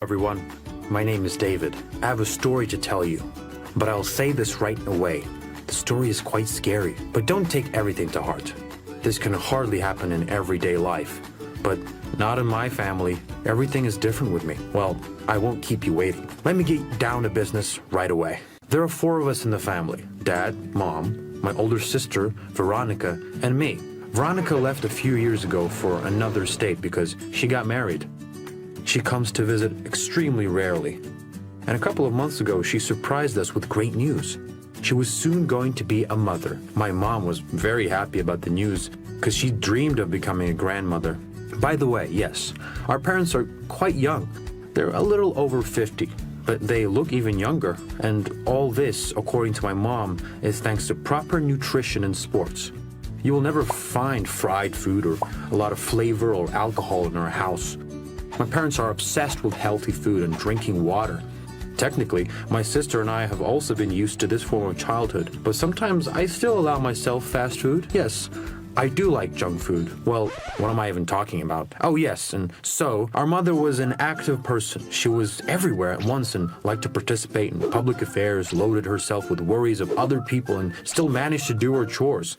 Everyone, my name is David. I have a story to tell you, but I'll say this right away. The story is quite scary, but don't take everything to heart. This can hardly happen in everyday life, but not in my family. Everything is different with me. Well, I won't keep you waiting. Let me get down to business right away. There are 4 of us in the family: Dad, Mom, my older sister, Veronica, and me. Veronica left a few years ago for another state because she got married. She comes to visit extremely rarely. And a couple of months ago, she surprised us with great news. She was soon going to be a mother. My mom was very happy about the news because she dreamed of becoming a grandmother. By the way, yes, our parents are quite young. They're a little over 50, but they look even younger. And all this, according to my mom, is thanks to proper nutrition and sports. You will never find fried food or a lot of flavor or alcohol in our house. My parents are obsessed with healthy food and drinking water. Technically, my sister and I have also been used to this form of childhood, but sometimes I still allow myself fast food. Yes, I do like junk food. Well, what am I even talking about? Oh yes, and so, our mother was an active person. She was everywhere at once and liked to participate in public affairs, loaded herself with worries of other people, and still managed to do her chores.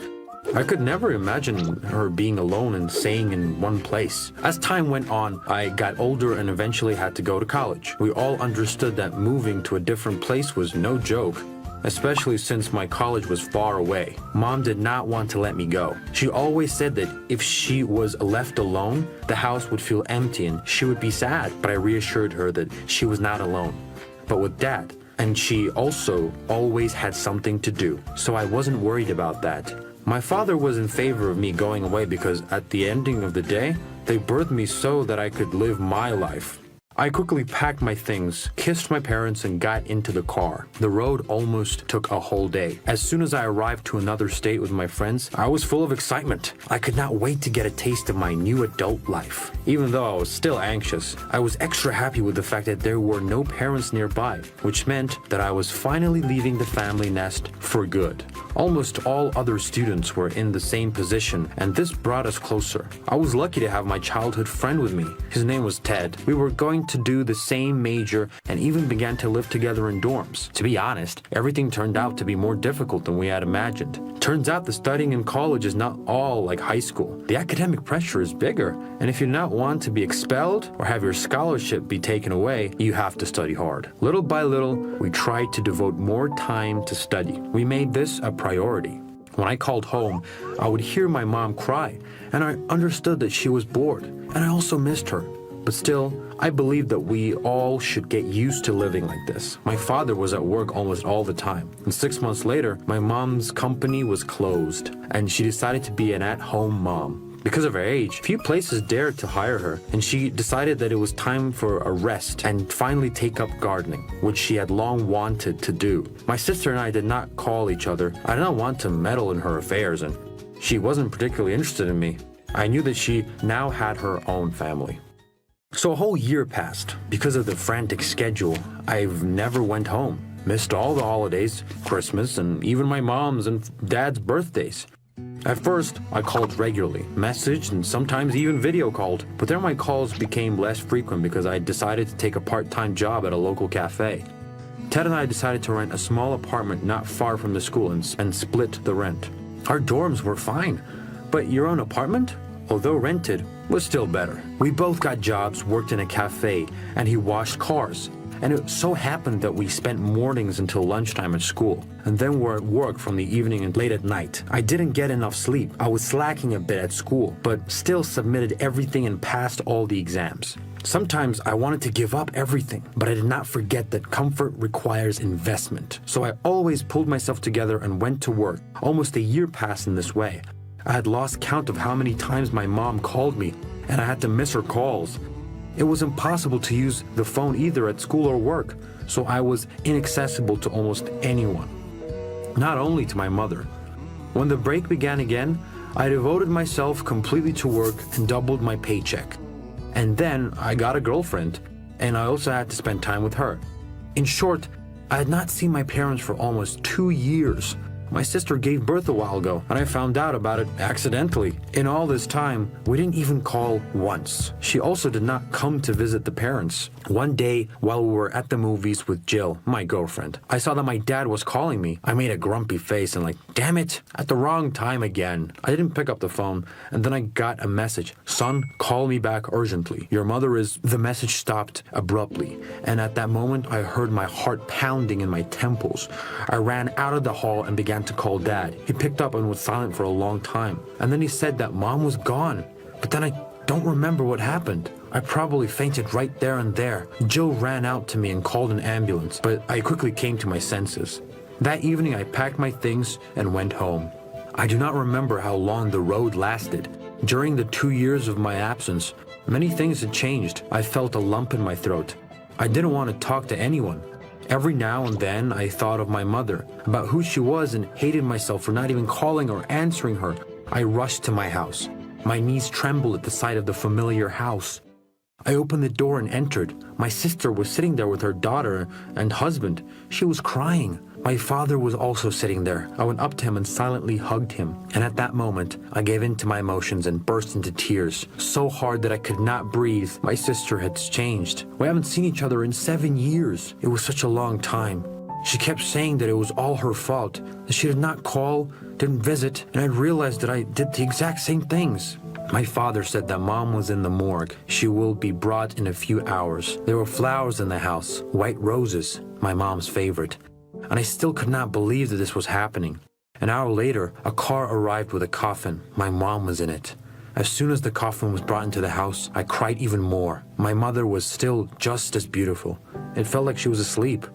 I could never imagine her being alone and staying in one place. As time went on, I got older and eventually had to go to college. We all understood that moving to a different place was no joke, especially since my college was far away. Mom did not want to let me go. She always said that if she was left alone, the house would feel empty and she would be sad, but I reassured her that she was not alone, but with Dad. And she also always had something to do, so I wasn't worried about that. My father was in favor of me going away because at the ending of the day, they birthed me so that I could live my life. I quickly packed my things, kissed my parents, and got into the car. The road almost took a whole day. As soon as I arrived to another state with my friends, I was full of excitement. I could not wait to get a taste of my new adult life. Even though I was still anxious, I was extra happy with the fact that there were no parents nearby, which meant that I was finally leaving the family nest for good. Almost all other students were in the same position, and this brought us closer. I was lucky to have my childhood friend with me. His name was Ted. We were going to do the same major and even began to live together in dorms. To be honest, everything turned out to be more difficult than we had imagined. Turns out that studying in college is not all like high school. The academic pressure is bigger, and if you do not want to be expelled or have your scholarship be taken away, you have to study hard. Little by little, we tried to devote more time to study. We made this a priority. When I called home, I would hear my mom cry, and I understood that she was bored, and I also missed her. But still, I believe that we all should get used to living like this. My father was at work almost all the time, and 6 months later, my mom's company was closed, and she decided to be an at-home mom. Because of her age, few places dared to hire her, and she decided that it was time for a rest and finally take up gardening, which she had long wanted to do. My sister and I did not call each other. I did not want to meddle in her affairs, and she wasn't particularly interested in me. I knew that she now had her own family. So a whole year passed. Because of the frantic schedule, I've never went home. Missed all the holidays, Christmas, and even my mom's and dad's birthdays. At first, I called regularly, messaged, and sometimes even video called. But then my calls became less frequent because I decided to take a part-time job at a local cafe. Ted and I decided to rent a small apartment not far from the school and split the rent. Our dorms were fine, but your own apartment, although rented, was still better. We both got jobs, worked in a cafe, and he washed cars. And it so happened that we spent mornings until lunchtime at school, and then were at work from the evening and late at night. I didn't get enough sleep. I was slacking a bit at school, but still submitted everything and passed all the exams. Sometimes I wanted to give up everything, but I did not forget that comfort requires investment. So I always pulled myself together and went to work. Almost a year passed in this way. I had lost count of how many times my mom called me, and I had to miss her calls. It was impossible to use the phone either at school or work, so I was inaccessible to almost anyone, not only to my mother. When the break began again, I devoted myself completely to work and doubled my paycheck. And then I got a girlfriend, and I also had to spend time with her. In short, I had not seen my parents for almost 2 years. My sister gave birth a while ago, and I found out about it accidentally. In all this time, we didn't even call once. She also did not come to visit the parents. One day, while we were at the movies with Jill, my girlfriend, I saw that my dad was calling me. I made a grumpy face and damn it, at the wrong time again. I didn't pick up the phone, and then I got a message. Son, call me back urgently. Your mother is... The message stopped abruptly, and at that moment, I heard my heart pounding in my temples. I ran out of the hall and began to call Dad. He picked up and was silent for a long time, and then he said that Mom was gone. But then I don't remember what happened. I probably fainted right there and there. Jill ran out to me and called an ambulance, but I quickly came to my senses. That evening, I packed my things and went home. I do not remember how long the road lasted. During the 2 years of my absence, many things had changed. I felt a lump in my throat. I didn't want to talk to anyone. Every now and then, I thought of my mother, about who she was, and hated myself for not even calling or answering her. I rushed to my house. My knees trembled at the sight of the familiar house. I opened the door and entered. My sister was sitting there with her daughter and husband. She was crying. My father was also sitting there. I went up to him and silently hugged him. And at that moment, I gave in to my emotions and burst into tears, so hard that I could not breathe. My sister had changed. We haven't seen each other in 7 years. It was such a long time. She kept saying that it was all her fault, that she did not call, didn't visit, and I realized that I did the exact same things. My father said that Mom was in the morgue. She will be brought in a few hours. There were flowers in the house, white roses, my mom's favorite. And I still could not believe that this was happening. An hour later, a car arrived with a coffin. My mom was in it. As soon as the coffin was brought into the house, I cried even more. My mother was still just as beautiful. It felt like she was asleep.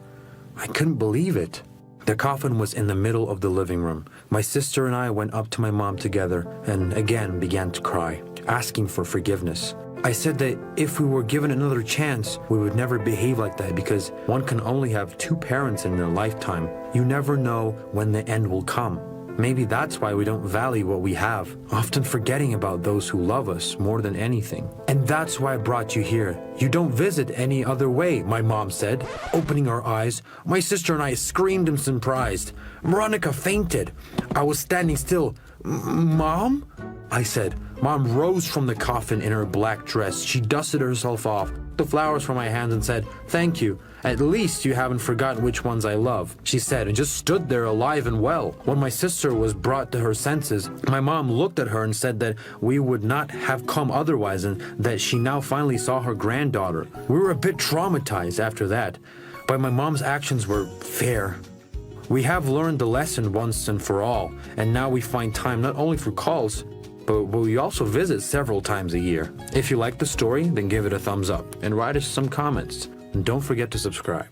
I couldn't believe it. The coffin was in the middle of the living room. My sister and I went up to my mom together and again began to cry, asking for forgiveness. I said that if we were given another chance, we would never behave like that because one can only have 2 parents in their lifetime. You never know when the end will come. Maybe that's why we don't value what we have, often forgetting about those who love us more than anything. And that's why I brought you here. You don't visit any other way, my mom said, opening her eyes. My sister and I screamed in surprise. Veronica fainted. I was standing still. Mom? I said. Mom rose from the coffin in her black dress. She dusted herself off, the flowers from my hands and said, "Thank you. At least you haven't forgotten which ones I love," she said, and just stood there alive and well. When my sister was brought to her senses, my mom looked at her and said that we would not have come otherwise and that she now finally saw her granddaughter. We were a bit traumatized after that, but my mom's actions were fair. We have learned the lesson once and for all, and now we find time not only for calls, but we also visit several times a year. If you like the story, then give it a thumbs up and write us some comments. And don't forget to subscribe.